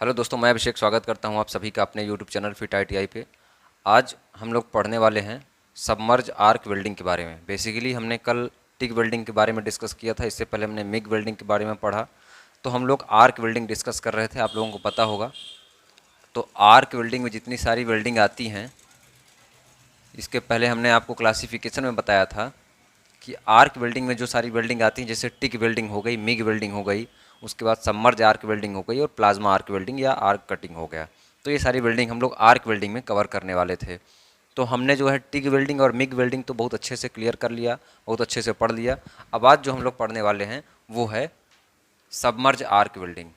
Hello दोस्तों, मैं अभिषेक स्वागत करता हूं आप सभी का अपने यूट्यूब चैनल फिट ITI पे। आज हम लोग पढ़ने वाले हैं सबमर्ज आर्क वेल्डिंग के बारे में। बेसिकली हमने कल टिक वेल्डिंग के बारे में डिस्कस किया था, इससे पहले हमने मिग वेल्डिंग के बारे में पढ़ा, तो हम लोग आर्क वेल्डिंग डिस्कस कर रहे थे, आप लोगों को पता होगा। तो आर्क वेल्डिंग में जितनी सारी वेल्डिंग आती हैं, इसके पहले हमने आपको क्लासिफिकेशन में बताया था कि आर्क वेल्डिंग में जो सारी वेल्डिंग आती हैं, जैसे टिक वेल्डिंग हो गई, मिग वेल्डिंग हो गई, उसके बाद सबमर्ज आर्क वेल्डिंग हो गई और प्लाज्मा आर्क वेल्डिंग या आर्क कटिंग हो गया। तो ये सारी वेल्डिंग हम लोग आर्क वेल्डिंग में कवर करने वाले थे। तो हमने जो है टिक वेल्डिंग और मिग वेल्डिंग तो बहुत अच्छे से क्लियर कर लिया, बहुत अच्छे से पढ़ लिया। अब आज जो हम लोग पढ़ने वाले हैं वो है submerge arc welding.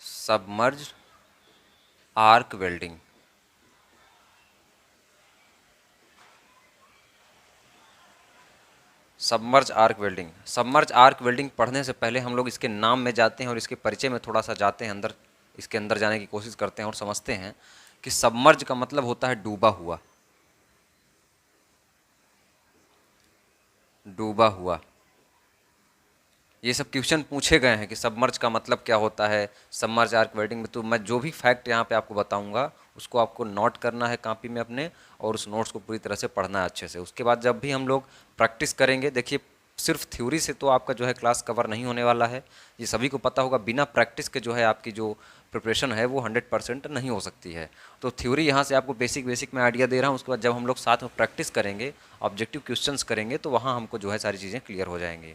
Submerge arc welding. Submerge arc welding. Submerge arc welding पढ़ने से पहले हम लोग इसके नाम में जाते हैं और इसके परिचय में थोड़ा सा जाते हैं अंदर, इसके अंदर जाने की कोशिश करते हैं और समझते हैं कि सबमर्ज का मतलब होता है डूबा हुआ। डूबा हुआ। ये सब क्वेश्चन पूछे गए हैं कि सबमर्ज का मतलब क्या होता है सबमर्ज आर्क वेल्डिंग में। तो मैं जो भी फैक्ट यहाँ पे आपको बताऊंगा उसको आपको नोट करना है कॉपी में अपने, और उस नोट्स को पूरी तरह से पढ़ना है अच्छे से। उसके बाद जब भी हम लोग प्रैक्टिस करेंगे, देखिए सिर्फ थ्योरी से तो आपका जो है क्लास कवर नहीं होने वाला है, ये सभी को पता होगा। बिना प्रैक्टिस के जो है आपकी जो प्रिपरेशन है वो 100% नहीं हो सकती है। तो थ्योरी यहाँ से आपको बेसिक बेसिक मैं आइडिया दे रहा हूँ, उसके बाद जब हम लोग साथ में प्रैक्टिस करेंगे, ऑब्जेक्टिव क्वेश्चंस करेंगे, तो वहाँ हमको जो है सारी चीज़ें क्लियर हो जाएंगी।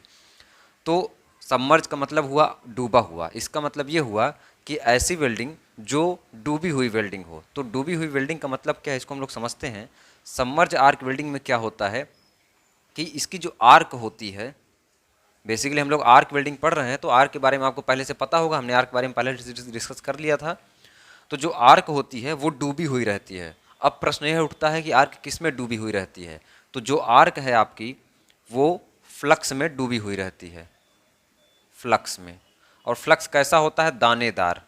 तो सबमर्ज का मतलब हुआ डूबा हुआ। इसका मतलब ये हुआ कि ऐसी वेल्डिंग जो डूबी हुई वेल्डिंग हो। तो डूबी हुई वेल्डिंग का मतलब क्या है, इसको हम लोग समझते हैं। सबमर्ज आर्क वेल्डिंग में क्या होता है कि इसकी जो आर्क होती है, बेसिकली हम लोग आर्क वेल्डिंग पढ़ रहे हैं तो आर्क के बारे में आपको पहले से पता होगा, हमने आर्क के बारे में पहले डिस्कस कर लिया था। तो जो आर्क होती है वो डूबी हुई रहती है। अब प्रश्न यह उठता है कि आर्क किस में डूबी हुई रहती है। तो जो आर्क है आपकी वो फ्लक्स में डूबी हुई रहती है, फ्लक्स में। और फ्लक्स कैसा होता है, दानेदार,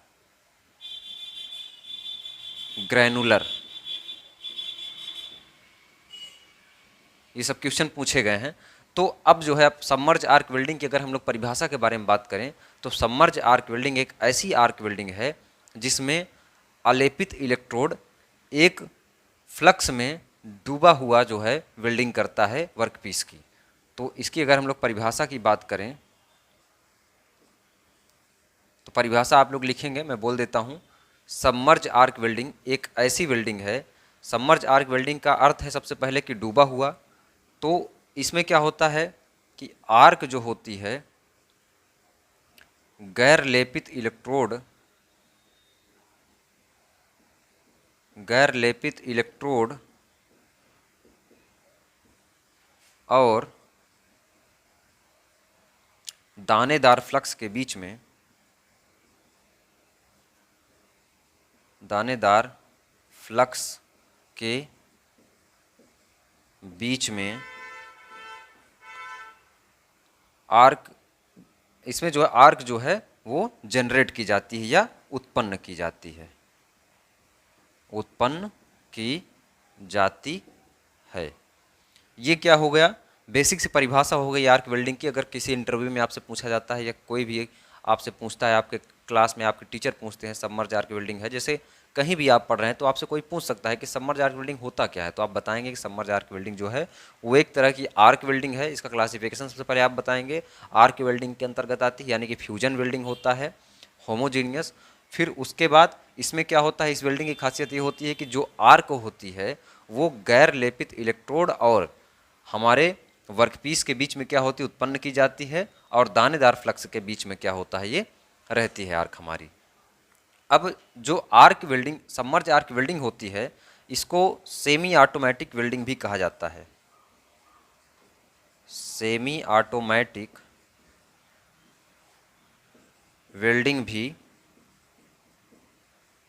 ग्रैनुलर। ये सब क्वेश्चन पूछे गए हैं। तो अब जो है, अब सबमर्ज आर्क वेल्डिंग की अगर हम लोग परिभाषा के बारे में बात करें तो सबमर्ज आर्क वेल्डिंग एक ऐसी आर्क वेल्डिंग है जिसमें अलेपित इलेक्ट्रोड एक फ्लक्स में डूबा हुआ जो है वेल्डिंग करता है वर्कपीस की। तो इसकी अगर हम लोग परिभाषा की बात करें तो परिभाषा आप लोग लिखेंगे, मैं बोल देता हूँ। सबमर्ज आर्क वेल्डिंग एक ऐसी वेल्डिंग है, सबमर्ज आर्क वेल्डिंग का अर्थ है सबसे पहले कि डूबा हुआ। तो इसमें क्या होता है कि आर्क जो होती है, गैर लेपित इलेक्ट्रोड, गैर लेपित इलेक्ट्रोड और दानेदार फ्लक्स के बीच में, दानेदार फ्लक्स के बीच में आर्क, इसमें जो है आर्क जो है वो जनरेट की जाती है या उत्पन्न की जाती है, उत्पन्न की जाती है। ये क्या हो गया, बेसिक से परिभाषा हो गई आर्क वेल्डिंग की। अगर किसी इंटरव्यू में आपसे पूछा जाता है या कोई भी आपसे पूछता है, आपके क्लास में आपके टीचर पूछते हैं सबमर्ज आर्क वेल्डिंग है, जैसे कहीं भी आप पढ़ रहे हैं तो आपसे कोई पूछ सकता है कि सबमर्ज आर्क वेल्डिंग होता क्या है, तो आप बताएंगे कि सबमर्ज आर्क वेल्डिंग जो है वो एक तरह की आर्क वेल्डिंग है। इसका क्लासिफिकेशन सबसे पहले आप बताएंगे, आर्क वेल्डिंग के अंतर्गत आती है, यानी कि फ्यूजन वेल्डिंग होता है, होमोजीनियस। फिर उसके बाद इसमें क्या होता है, इस वेल्डिंग की खासियत ये होती है कि जो आर्क होती है वो गैर लेपित इलेक्ट्रोड और हमारे वर्कपीस के बीच में क्या होती है, उत्पन्न की जाती है, और दानेदार फ्लक्स के बीच में क्या होता है, ये रहती है आर्क हमारी। अब जो arc welding, submerge arc welding होती है, इसको सेमी ऑटोमेटिक वेल्डिंग भी कहा जाता है। सेमी ऑटोमेटिक वेल्डिंग भी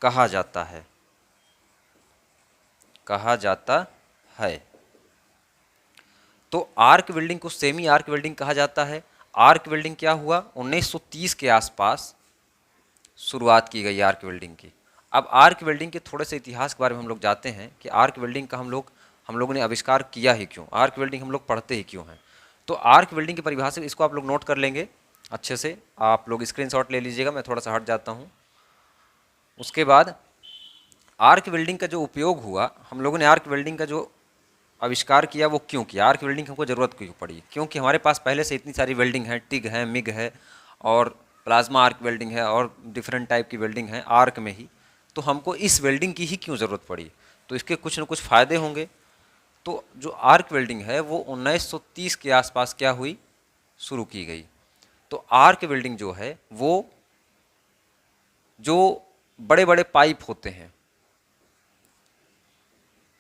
कहा जाता है, कहा जाता है। तो आर्क वेल्डिंग को सेमी आर्क वेल्डिंग कहा जाता है। आर्क वेल्डिंग क्या हुआ, 1930 के आसपास शुरुआत की गई आर्क वेल्डिंग की। अब आर्क वेल्डिंग के थोड़े से इतिहास के बारे में हम लोग जाते हैं कि आर्क वेल्डिंग का हम लोगों ने आविष्कार किया ही क्यों, आर्क वेल्डिंग हम लोग पढ़ते ही क्यों हैं। तो आर्क वेल्डिंग की परिभाषा इसको आप लोग नोट कर लेंगे। अच्छे से आप लोग स्क्रीनशॉट ले लीजिएगा, मैं थोड़ा सा हट जाता हूँ। उसके बाद आर्क वेल्डिंग का जो उपयोग हुआ, हम लोगों ने आर्क वेल्डिंग का जो आविष्कार किया वो क्यों किया, आर्क वेल्डिंग हमको ज़रूरत क्यों पड़ी? क्योंकि हमारे पास पहले से इतनी सारी वेल्डिंग है, टिग है, मिग है और प्लाज्मा आर्क वेल्डिंग है और डिफरेंट टाइप की वेल्डिंग है आर्क में ही, तो हमको इस वेल्डिंग की ही क्यों ज़रूरत पड़ी? तो इसके कुछ न कुछ फ़ायदे होंगे। तो जो आर्क वेल्डिंग है वो 1930 के आसपास क्या हुई, शुरू की गई। तो आर्क वेल्डिंग जो है वो जो बड़े बड़े पाइप होते हैं,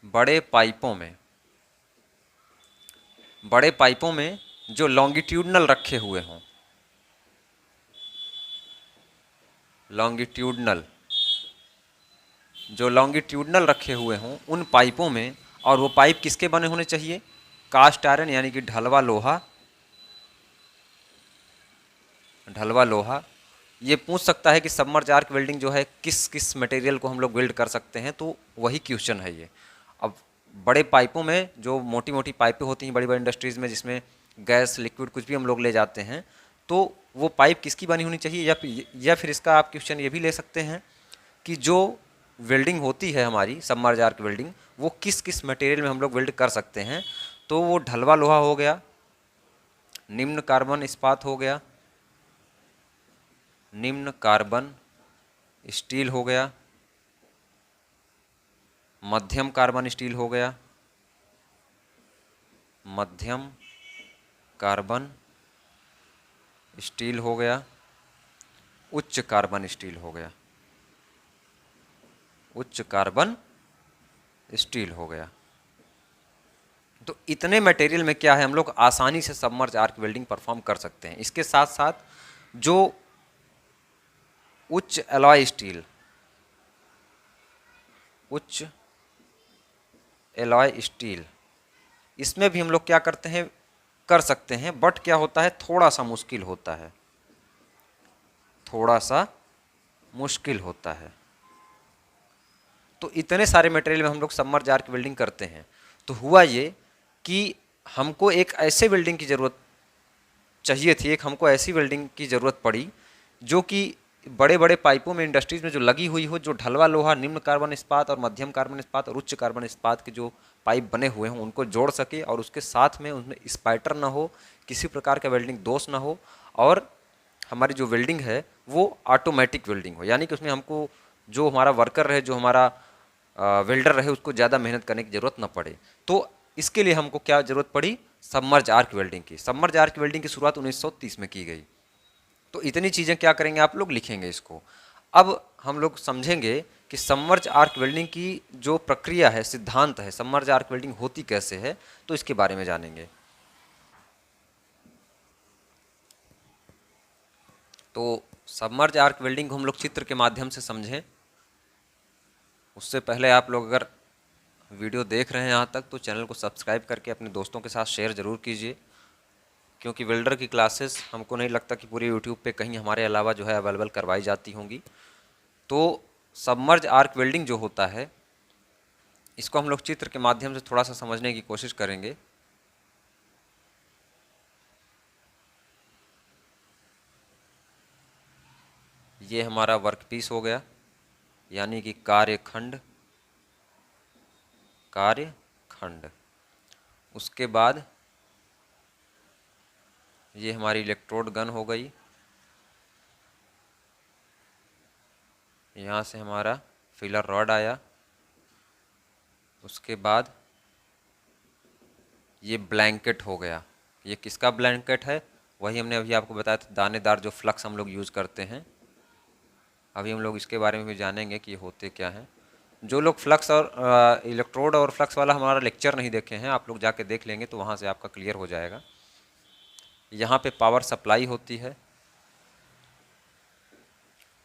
बड़े पाइपों में बड़े पाइपों में जो लॉन्गिट्यूडनल रखे हुए हों, लॉन्गिट्यूडनल जो लॉन्गिट्यूडनल रखे हुए हों उन पाइपों में, और वो पाइप किसके बने होने चाहिए? कास्ट आयरन यानी कि ढलवा लोहा, ढलवा लोहा। ये पूछ सकता है कि सबमर्ज आर्क वेल्डिंग जो है किस किस मटेरियल को हम लोग वेल्ड कर सकते हैं, तो वही क्वेश्चन है ये। अब बड़े पाइपों में जो मोटी मोटी पाइपें होती हैं बड़ी बड़ी इंडस्ट्रीज़ में, जिसमें गैस लिक्विड कुछ भी हम लोग ले जाते हैं, तो वो पाइप किसकी बनी होनी चाहिए? या फिर इसका आप क्वेश्चन ये भी ले सकते हैं कि जो वेल्डिंग होती है हमारी सबमर्ज आर्क वेल्डिंग, वो किस किस मटेरियल में हम लोग वेल्ड कर सकते हैं? तो वो ढलवा लोहा हो गया, निम्न कार्बन इस्पात हो गया, निम्न कार्बन स्टील हो गया, मध्यम कार्बन स्टील हो गया, मध्यम कार्बन स्टील हो गया, उच्च कार्बन स्टील हो गया, उच्च कार्बन स्टील हो गया। तो इतने मटेरियल में क्या है, हम लोग आसानी से सबमर्ज आर्क वेल्डिंग परफॉर्म कर सकते हैं। इसके साथ साथ जो उच्च एलॉय स्टील, उच्च एलॉय स्टील, इसमें भी हम लोग क्या करते हैं, कर सकते हैं, बट क्या होता है, थोड़ा सा मुश्किल होता है, थोड़ा सा मुश्किल होता है। तो इतने सारे मटेरियल में हम लोग सबमर्ज आर्क वेल्डिंग करते हैं। तो हुआ ये कि हमको एक ऐसे वेल्डिंग की ज़रूरत चाहिए थी, एक हमको ऐसी वेल्डिंग की ज़रूरत पड़ी जो कि बड़े बड़े पाइपों में इंडस्ट्रीज़ में जो लगी हुई हो, जो ढलवा लोहा, निम्न कार्बन इस्पात और मध्यम कार्बन इस्पात और उच्च कार्बन इस्पात के जो पाइप बने हुए हों उनको जोड़ सके, और उसके साथ में उनमें स्पाइटर ना हो, किसी प्रकार का वेल्डिंग दोष ना हो, और हमारी जो वेल्डिंग है वो ऑटोमेटिक वेल्डिंग हो, यानी कि उसमें हमको जो हमारा वर्कर रहे, जो हमारा वेल्डर रहे, उसको ज़्यादा मेहनत करने की ज़रूरत ना पड़े। तो इसके लिए हमको क्या ज़रूरत पड़ी, सबमर्ज आर्क वेल्डिंग की। सबमर्ज आर्क वेल्डिंग की शुरुआत 1930 में की गई। तो इतनी चीज़ें क्या करेंगे, आप लोग लिखेंगे इसको। अब हम लोग समझेंगे कि सबमर्ज आर्क वेल्डिंग की जो प्रक्रिया है, सिद्धांत है, सबमर्ज आर्क वेल्डिंग होती कैसे है, तो इसके बारे में जानेंगे। तो सबमर्ज आर्क वेल्डिंग को हम लोग चित्र के माध्यम से समझें। उससे पहले आप लोग अगर वीडियो देख रहे हैं यहाँ तक, तो चैनल को सब्सक्राइब करके अपने दोस्तों के साथ शेयर ज़रूर कीजिए, क्योंकि वेल्डर की क्लासेस हमको नहीं लगता कि पूरे यूट्यूब पे कहीं हमारे अलावा जो है अवेलेबल करवाई जाती होंगी। तो सबमर्ज आर्क वेल्डिंग जो होता है, इसको हम लोग चित्र के माध्यम से थोड़ा सा समझने की कोशिश करेंगे। ये हमारा वर्कपीस हो गया, यानी कि कार्यखंड, कार्यखंड। उसके बाद ये हमारी इलेक्ट्रोड गन हो गई, यहाँ से हमारा फिलर रॉड आया। उसके बाद ये ब्लैंकेट हो गया। ये किसका ब्लैंकेट है, वही हमने अभी आपको बताया था, दानेदार जो फ्लक्स हम लोग यूज़ करते हैं। अभी हम लोग इसके बारे में भी जानेंगे कि ये होते क्या हैं। जो लोग फ्लक्स और इलेक्ट्रोड और फ्लक्स वाला हमारा लेक्चर नहीं देखे हैं, आप लोग जाके देख लेंगे तो वहाँ से आपका क्लियर हो जाएगा। यहाँ पे पावर सप्लाई होती है,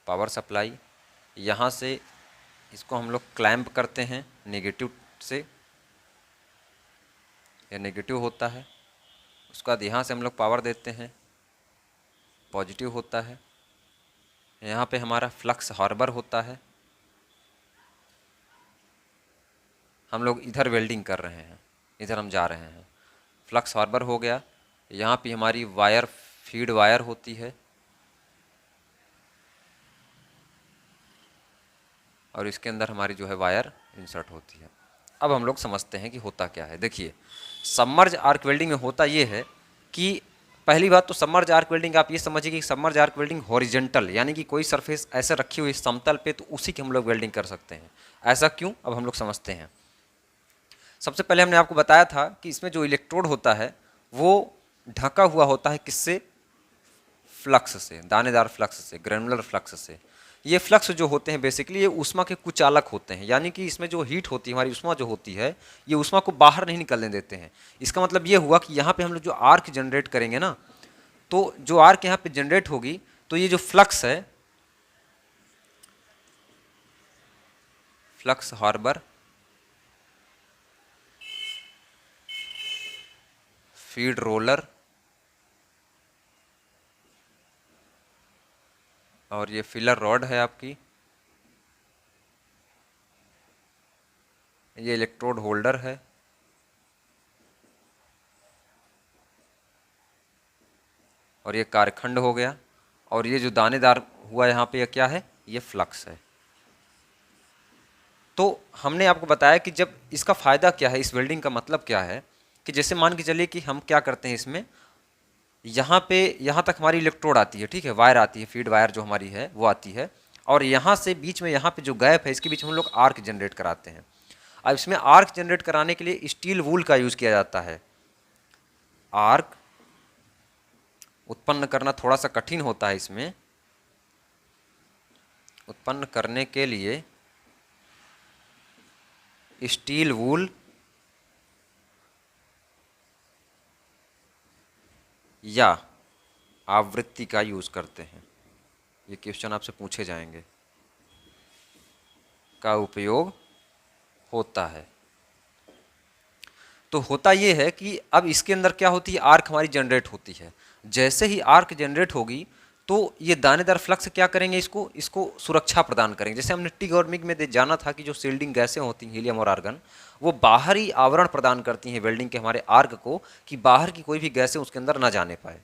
पावर सप्लाई। यहाँ से इसको हम लोग क्लैंप करते हैं नेगेटिव से, यह नेगेटिव होता है। उसके बाद यहाँ से हम लोग पावर देते हैं, पॉजिटिव होता है। यहाँ पे हमारा फ्लक्स हार्बर होता है, हम लोग इधर वेल्डिंग कर रहे हैं, इधर हम जा रहे हैं, फ्लक्स हार्बर हो गया। यहाँ पे हमारी वायर फीड वायर होती है और इसके अंदर हमारी जो है वायर इंसर्ट होती है। अब हम लोग समझते हैं कि होता क्या है। देखिए, सबमर्ज आर्क वेल्डिंग में होता ये है कि पहली बात तो सबमर्ज आर्क वेल्डिंग आप ये समझिए कि सबमर्ज आर्क वेल्डिंग हॉरिजेंटल, यानी कि कोई सरफेस ऐसे रखी हुई समतल पे तो उसी की हम लोग वेल्डिंग कर सकते हैं। ऐसा क्यों, अब हम लोग समझते हैं। सबसे पहले हमने आपको बताया था कि इसमें जो इलेक्ट्रोड होता है वो ढका हुआ होता है किससे, फ्लक्स से, दानेदार फ्लक्स से, ग्रेनुलर फ्लक्स से। ये फ्लक्स जो होते हैं बेसिकली ये ऊष्मा के कुचालक होते हैं, यानी कि इसमें जो हीट होती है, हमारी ऊष्मा जो होती है, ये ऊष्मा को बाहर नहीं निकलने देते हैं। इसका मतलब ये हुआ कि यहाँ पे हम लोग जो आर्क जनरेट करेंगे ना, तो जो आर्क यहाँ पे जनरेट होगी तो ये जो फ्लक्स है, फ्लक्स हार्बर, फीड रोलर और ये फिलर रॉड है आपकी, ये इलेक्ट्रोड होल्डर है और ये कारखंड हो गया, और ये जो दानेदार हुआ यहाँ पे ये क्या है, ये फ्लक्स है। तो हमने आपको बताया कि जब इसका फ़ायदा क्या है, इस वेल्डिंग का मतलब क्या है, कि जैसे मान के चलिए कि हम क्या करते हैं इसमें, यहाँ पे यहाँ तक हमारी इलेक्ट्रोड आती है, ठीक है, वायर आती है, फीड वायर जो हमारी है वो आती है, और यहाँ से बीच में यहाँ पे जो गैप है इसके बीच में हम लोग आर्क जनरेट कराते हैं। अब इसमें आर्क जनरेट कराने के लिए स्टील वूल का यूज़ किया जाता है। आर्क उत्पन्न करना थोड़ा सा कठिन होता है, इसमें उत्पन्न करने के लिए स्टील वूल या आवृत्ति का यूज़ करते हैं। ये क्वेश्चन आपसे पूछे जाएंगे, का उपयोग होता है। तो होता ये है कि अब इसके अंदर क्या होती है, आर्क हमारी जनरेट होती है। जैसे ही आर्क जनरेट होगी तो ये दानेदार फ्लक्स क्या करेंगे, इसको सुरक्षा प्रदान करेंगे। जैसे हमने टिग और मिग में जाना था कि जो सील्डिंग गैसें होती हैं, हीलियम और आर्गन, वो बाहरी आवरण प्रदान करती हैं वेल्डिंग के हमारे आर्क को, कि बाहर की कोई भी गैसें उसके अंदर ना जाने पाए।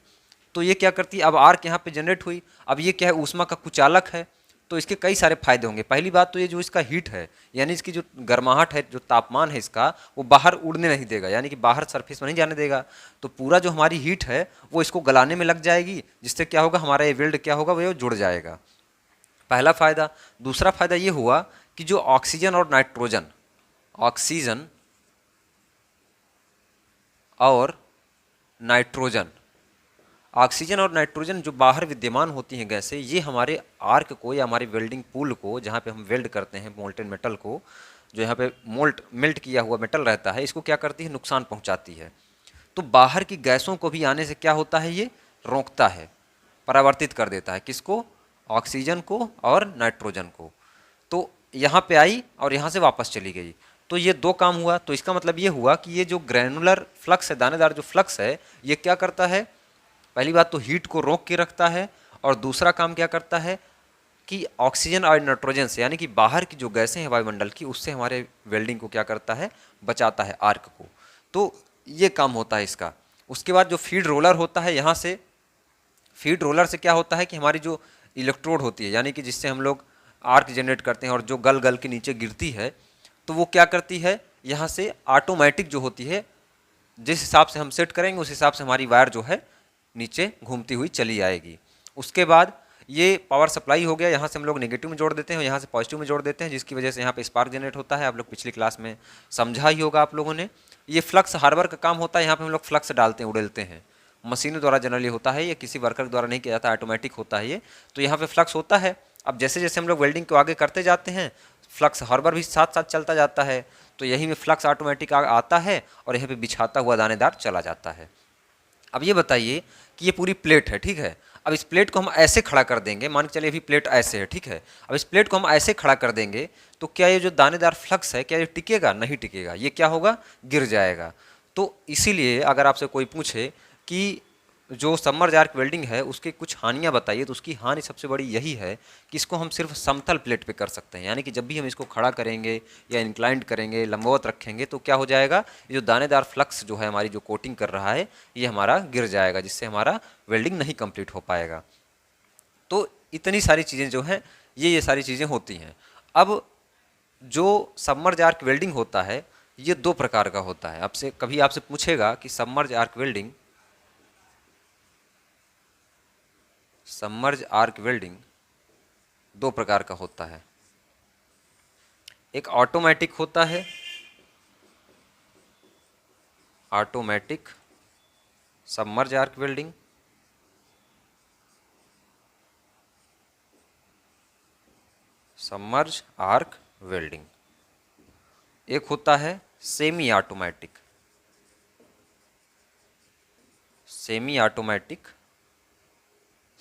तो ये क्या करती है, अब आर्क यहाँ पे जनरेट हुई, अब ये क्या है, ऊष्मा का कुचालक है, तो इसके कई सारे फायदे होंगे। पहली बात तो ये जो इसका हीट है, यानी इसकी जो गर्माहट है, जो तापमान है इसका, वो बाहर उड़ने नहीं देगा, यानी कि बाहर सरफेस में नहीं जाने देगा। तो पूरा जो हमारी हीट है वो इसको गलाने में लग जाएगी, जिससे क्या होगा, हमारा ये वेल्ड क्या होगा, वो जुड़ जाएगा। पहला फायदा। दूसरा फायदा ये हुआ कि जो ऑक्सीजन और नाइट्रोजन, ऑक्सीजन और नाइट्रोजन, ऑक्सीजन और नाइट्रोजन जो बाहर विद्यमान होती हैं गैसें, ये हमारे आर्क को या हमारे वेल्डिंग पूल को, जहाँ पे हम वेल्ड करते हैं मोल्टेन मेटल को, जो यहाँ पे मेल्ट किया हुआ मेटल रहता है, इसको क्या करती है, नुकसान पहुँचाती है। तो बाहर की गैसों को भी आने से क्या होता है, ये रोकता है, परावर्तित कर देता है, किसको, ऑक्सीजन को और नाइट्रोजन को। तो यहाँ पे आई और यहाँ से वापस चली गई, तो ये दो काम हुआ। तो इसका मतलब ये हुआ कि ये जो ग्रैनुलर फ्लक्स है, दानेदार जो फ्लक्स है, ये क्या करता है, पहली बात तो हीट को रोक के रखता है, और दूसरा काम क्या करता है कि ऑक्सीजन और नाइट्रोजन से, यानी कि बाहर की जो गैसें हैं वायुमंडल की, उससे हमारे वेल्डिंग को क्या करता है, बचाता है, आर्क को। तो ये काम होता है इसका। उसके बाद जो फीड रोलर होता है, यहाँ से फीड रोलर से क्या होता है कि हमारी जो इलेक्ट्रोड होती है, यानी कि जिससे हम लोग आर्क जनरेट करते हैं और जो गल गल के नीचे गिरती है, तो वो क्या करती है, यहाँ से ऑटोमेटिक जो होती है, जिस हिसाब से हम सेट करेंगे उस हिसाब से हमारी वायर जो है नीचे घूमती हुई चली आएगी। उसके बाद ये पावर सप्लाई हो गया, यहाँ से हम लोग नेगेटिव में जोड़ देते हैं और यहाँ से पॉजिटिव में जोड़ देते हैं, जिसकी वजह से यहाँ पे स्पार्क जनरेट होता है। आप लोग पिछली क्लास में समझा ही होगा आप लोगों ने। ये फ्लक्स हार्बर का काम होता है, यहाँ पे हम लोग फ्लक्स डालते हैं, उड़ेलते हैं, मशीनों द्वारा जनरली होता है, ये किसी वर्कर द्वारा नहीं किया जाता, ऑटोमेटिक होता है ये। तो यहाँ पे फ्लक्स होता है। अब जैसे जैसे हम लोग वेल्डिंग को आगे करते जाते हैं, फ्लक्स हार्बर भी साथ साथ चलता जाता है, तो यही में फ्लक्स ऑटोमेटिक आता है और यहाँ पे बिछाता हुआ दानेदार चला जाता है। अब ये बताइए कि ये पूरी प्लेट है, ठीक है। अब इस प्लेट को हम ऐसे खड़ा कर देंगे, मान के चलिए अभी प्लेट ऐसे है, ठीक है। अब इस प्लेट को हम ऐसे खड़ा कर देंगे तो क्या ये जो दानेदार फ्लक्स है, क्या ये टिकेगा, नहीं टिकेगा, ये क्या होगा, गिर जाएगा। तो इसीलिए अगर आपसे कोई पूछे कि जो सबमर्ज आर्क वेल्डिंग है उसके कुछ हानियां बताइए। तो उसकी हानि सबसे बड़ी यही है कि इसको हम सिर्फ समतल प्लेट पे कर सकते हैं, यानी कि जब भी हम इसको खड़ा करेंगे या इंक्लाइंड करेंगे, लंबवत रखेंगे, तो क्या हो जाएगा, ये जो दानेदार फ्लक्स जो है हमारी जो कोटिंग कर रहा है ये हमारा गिर जाएगा, जिससे हमारा वेल्डिंग नहीं कंप्लीट हो पाएगा। तो इतनी सारी चीज़ें जो हैं ये सारी चीज़ें होती हैं। अब जो सबमर्ज आर्क वेल्डिंग होता है ये दो प्रकार का होता है। आपसे कभी आपसे पूछेगा कि सबमर्ज आर्क वेल्डिंग दो प्रकार का होता है। एक ऑटोमेटिक होता है, automatic submerge arc welding, submerge arc welding. एक होता है semi automatic, semi automatic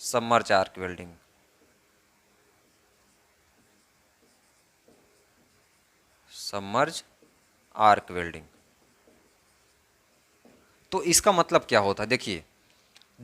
submerge arc welding. Submerge arc welding. तो इसका मतलब क्या होता है, देखिए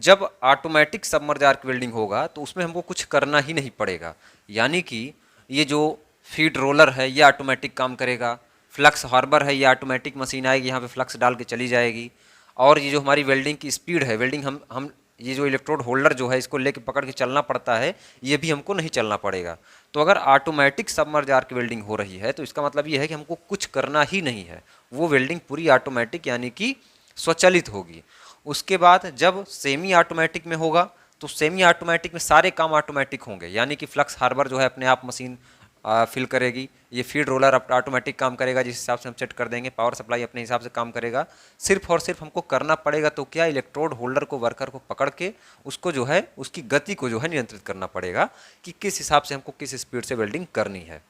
जब ऑटोमेटिक सबमर्ज आर्क वेल्डिंग होगा तो उसमें हमको कुछ करना ही नहीं पड़ेगा, यानी कि ये जो फीड रोलर है ये ऑटोमेटिक काम करेगा, फ्लक्स हार्बर है ये ऑटोमेटिक मशीन आएगी यहाँ पे फ्लक्स डाल के चली जाएगी, और ये जो हमारी वेल्डिंग की स्पीड है, वेल्डिंग हम ये जो इलेक्ट्रोड होल्डर जो है इसको लेके पकड़ के चलना पड़ता है, ये भी हमको नहीं चलना पड़ेगा। तो अगर ऑटोमेटिक सबमर्ज आर्क वेल्डिंग हो रही है तो इसका मतलब ये है कि हमको कुछ करना ही नहीं है, वो वेल्डिंग पूरी ऑटोमेटिक यानी कि स्वचालित होगी। उसके बाद जब सेमी ऑटोमेटिक में होगा तो सेमी ऑटोमेटिक में सारे काम ऑटोमेटिक होंगे, यानी कि फ्लक्स हार्बर जो है अपने आप मशीन फिल करेगी, ये फीड रोलर ऑटोमेटिक काम करेगा जिस हिसाब से हम सेट कर देंगे, पावर सप्लाई अपने हिसाब से काम करेगा। सिर्फ और सिर्फ हमको करना पड़ेगा तो क्या, इलेक्ट्रोड होल्डर को, वर्कर को पकड़ के उसको जो है उसकी गति को जो है नियंत्रित करना पड़ेगा कि किस हिसाब से हमको किस स्पीड से वेल्डिंग करनी है।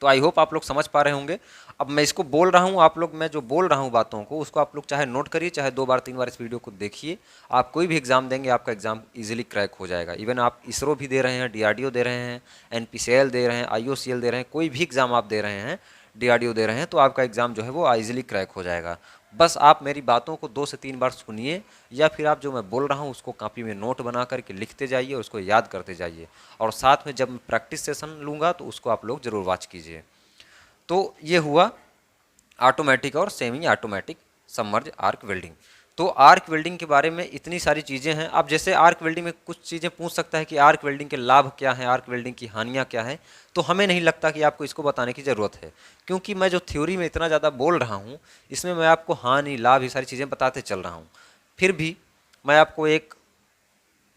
तो आई होप आप लोग समझ पा रहे होंगे। अब मैं इसको बोल रहा हूँ, आप लोग मैं जो बोल रहा हूँ बातों को उसको आप लोग चाहे नोट करिए, चाहे 2 बार 3 बार इस वीडियो को देखिए। आप कोई भी एग्जाम देंगे आपका एग्जाम इजीली क्रैक हो जाएगा। इवन आप इसरो भी दे रहे हैं, डीआरडीओ दे रहे हैं, एनपीसीएल दे रहे हैं, आईओसीएल दे रहे हैं, कोई भी एग्जाम आप दे रहे हैं, डीआरडीओ दे रहे हैं, तो आपका एग्जाम जो है वो इजीली क्रैक हो जाएगा। बस आप मेरी बातों को 2 से 3 बार सुनिए, या फिर आप जो मैं बोल रहा हूँ उसको कॉपी में नोट बना करके लिखते जाइए और उसको याद करते जाइए, और साथ में जब मैं प्रैक्टिस सेशन लूँगा तो उसको आप लोग ज़रूर वॉच कीजिए। तो ये हुआ ऑटोमेटिक और semi automatic submerge arc welding. तो आर्क वेल्डिंग के बारे में इतनी सारी चीज़ें हैं। अब जैसे आर्क वेल्डिंग में कुछ चीज़ें पूछ सकता है कि आर्क वेल्डिंग के लाभ क्या हैं, आर्क वेल्डिंग की हानियाँ क्या हैं, तो हमें नहीं लगता कि आपको इसको बताने की ज़रूरत है, क्योंकि मैं जो थ्योरी में इतना ज़्यादा बोल रहा हूँ इसमें मैं आपको हानि लाभ ये सारी चीज़ें बताते चल रहा हूँ। फिर भी मैं आपको एक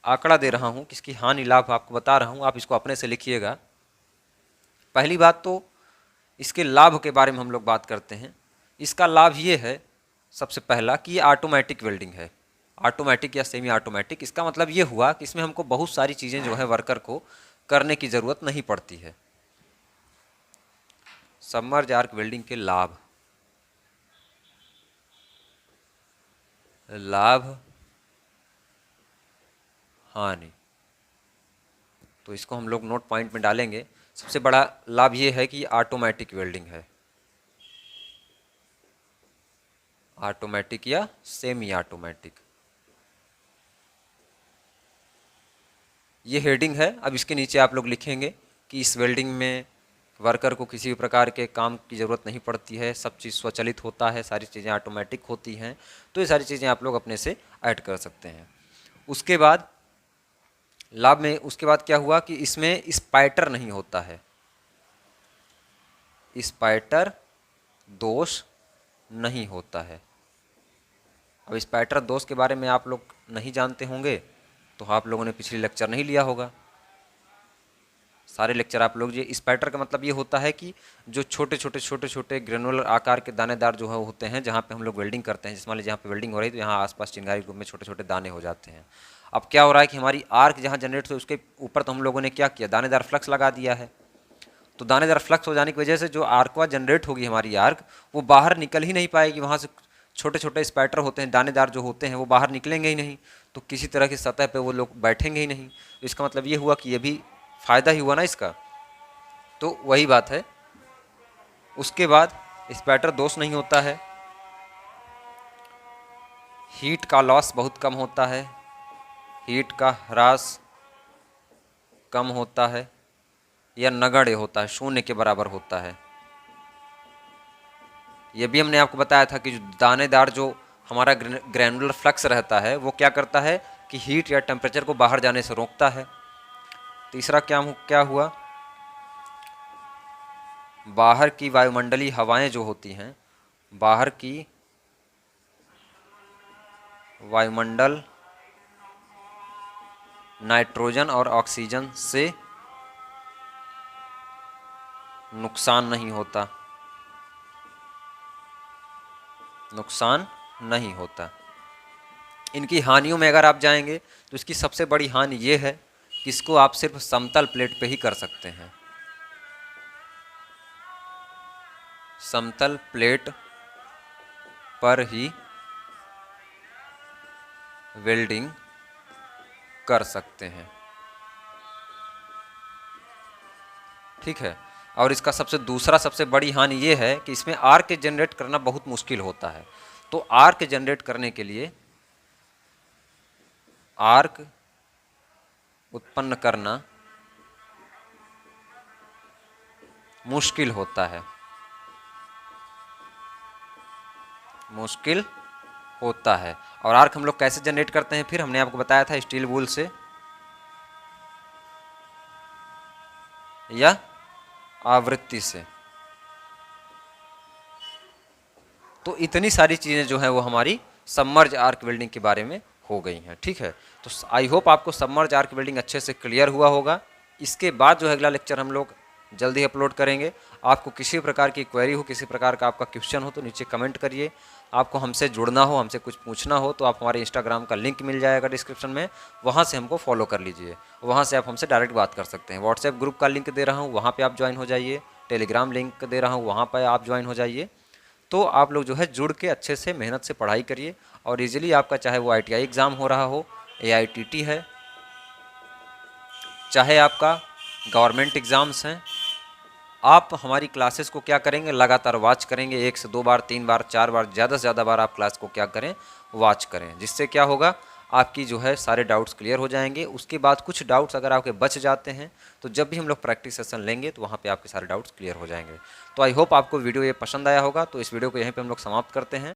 आंकड़ा दे रहा हूँ, किसकी हानि लाभ आपको बता रहा हूँ, आप इसको अपने से लिखिएगा। पहली बात तो इसके लाभ के बारे में हम लोग बात करते हैं। इसका लाभ ये है सबसे पहला कि ये ऑटोमेटिक वेल्डिंग है, ऑटोमेटिक या सेमी ऑटोमेटिक। इसका मतलब ये हुआ कि इसमें हमको बहुत सारी चीज़ें जो है वर्कर को करने की ज़रूरत नहीं पड़ती है। सबमर्ज आर्क वेल्डिंग के लाभ, लाभ हानि, तो इसको हम लोग नोट पॉइंट में डालेंगे। सबसे बड़ा लाभ ये है कि ऑटोमेटिक वेल्डिंग है, ऑटोमेटिक या सेमी ऑटोमेटिक। ये हेडिंग है। अब इसके नीचे आप लोग लिखेंगे कि इस वेल्डिंग में वर्कर को किसी भी प्रकार के काम की ज़रूरत नहीं पड़ती है, सब चीज़ स्वचालित होता है, सारी चीज़ें ऑटोमेटिक होती हैं। तो ये सारी चीज़ें आप लोग अपने से ऐड कर सकते हैं। उसके बाद लाभ में उसके बाद क्या हुआ कि इसमें स्पाइटर नहीं होता है, स्पाइटर दोष नहीं होता है। अब स्पाइटर दोष के बारे में आप लोग नहीं जानते होंगे तो आप लोगों ने पिछले लेक्चर नहीं लिया होगा, सारे लेक्चर आप लोग। ये स्पाइटर का मतलब ये होता है कि जो छोटे छोटे ग्रेनुलर आकार के दानेदार जो है वो होते हैं, जहाँ पे हम लोग वेल्डिंग करते हैं, जिस मान लीजिए जहाँ पे वेल्डिंग हो रही है तो यहाँ आसपास चिंगारी रूप में छोटे छोटे दाने हो जाते हैं। अब क्या हो रहा है कि हमारी आर्क जहाँ जनरेट हो उसके ऊपर तो हम लोगों ने क्या किया, दानेदार फ्लक्स लगा दिया है। तो दानेदार फ्लक्स हो जाने की वजह से जो आर्कवा जनरेट होगी हमारी आर्क, वो बाहर निकल ही नहीं पाएगी। वहाँ से छोटे छोटे स्पाइटर होते हैं, दानेदार जो होते हैं वो बाहर निकलेंगे ही नहीं, तो किसी तरह की सतह पे वो लोग बैठेंगे ही नहीं। तो इसका मतलब ये हुआ कि ये भी फ़ायदा ही हुआ ना इसका। तो वही बात है। उसके बाद स्पाइटर दोष नहीं होता है, हीट का लॉस बहुत कम होता है, हीट का ह्रास कम होता है या नगण्य होता है, शून्य के बराबर होता है। ये भी हमने आपको बताया था कि जो दानेदार जो हमारा ग्रैनुलर फ्लक्स रहता है वो क्या करता है कि हीट या टेम्परेचर को बाहर जाने से रोकता है। तीसरा क्या हुआ, बाहर की वायुमंडलीय हवाएं जो होती हैं, बाहर की वायुमंडल नाइट्रोजन और ऑक्सीजन से नुकसान नहीं होता, नुकसान नहीं होता। इनकी हानियों में अगर आप जाएंगे तो इसकी सबसे बड़ी हानि ये है कि इसको आप सिर्फ समतल प्लेट पे ही कर सकते हैं, समतल प्लेट पर ही वेल्डिंग कर सकते हैं, ठीक है। और इसका सबसे बड़ी हानि ये है कि इसमें आर्क जनरेट करना बहुत मुश्किल होता है। तो आर्क जनरेट करने के लिए, आर्क उत्पन्न करना मुश्किल होता है, मुश्किल होता है। और आर्क हम लोग कैसे जनरेट करते हैं, फिर हमने आपको बताया था स्टील वूल से या आवृत्ति से। तो इतनी सारी चीज़ें जो हैं वो हमारी सबमर्ज आर्क वेल्डिंग के बारे में हो गई हैं, ठीक है। तो आई होप आपको सबमर्ज आर्क वेल्डिंग अच्छे से क्लियर हुआ होगा। इसके बाद जो है अगला लेक्चर हम लोग जल्दी ही अपलोड करेंगे। आपको किसी प्रकार की क्वेरी हो, किसी प्रकार का आपका क्वेश्चन हो तो नीचे कमेंट करिए। आपको हमसे जुड़ना हो, हमसे कुछ पूछना हो तो आप हमारे इंस्टाग्राम का लिंक मिल जाएगा डिस्क्रिप्शन में, वहाँ से हमको फॉलो कर लीजिए। वहाँ से आप हमसे डायरेक्ट बात कर सकते हैं। व्हाट्सएप ग्रुप का लिंक दे रहा हूँ, वहाँ पर आप ज्वाइन हो जाइए। टेलीग्राम लिंक दे रहा हूँ, वहाँ पर आप ज्वाइन हो जाइए। तो आप लोग जो है जुड़ के अच्छे से मेहनत से पढ़ाई करिए और इजीली आपका चाहे वो ITI एग्ज़ाम हो रहा हो, AITT है, चाहे आपका गवर्नमेंट एग्ज़ाम्स हैं, आप हमारी क्लासेस को क्या करेंगे, लगातार वॉच करेंगे। 1 से 2 बार, 3 बार, 4 बार, ज़्यादा से ज़्यादा बार आप क्लास को क्या करें, वॉच करें। जिससे क्या होगा, आपकी जो है सारे डाउट्स क्लियर हो जाएंगे। उसके बाद कुछ डाउट्स अगर आपके बच जाते हैं तो जब भी हम लोग प्रैक्टिस सेशन लेंगे तो वहाँ पे आपके सारे डाउट्स क्लियर हो जाएंगे। तो आई होप आपको वीडियो ये पसंद आया होगा। तो इस वीडियो को यहीं पे हम लोग समाप्त करते हैं।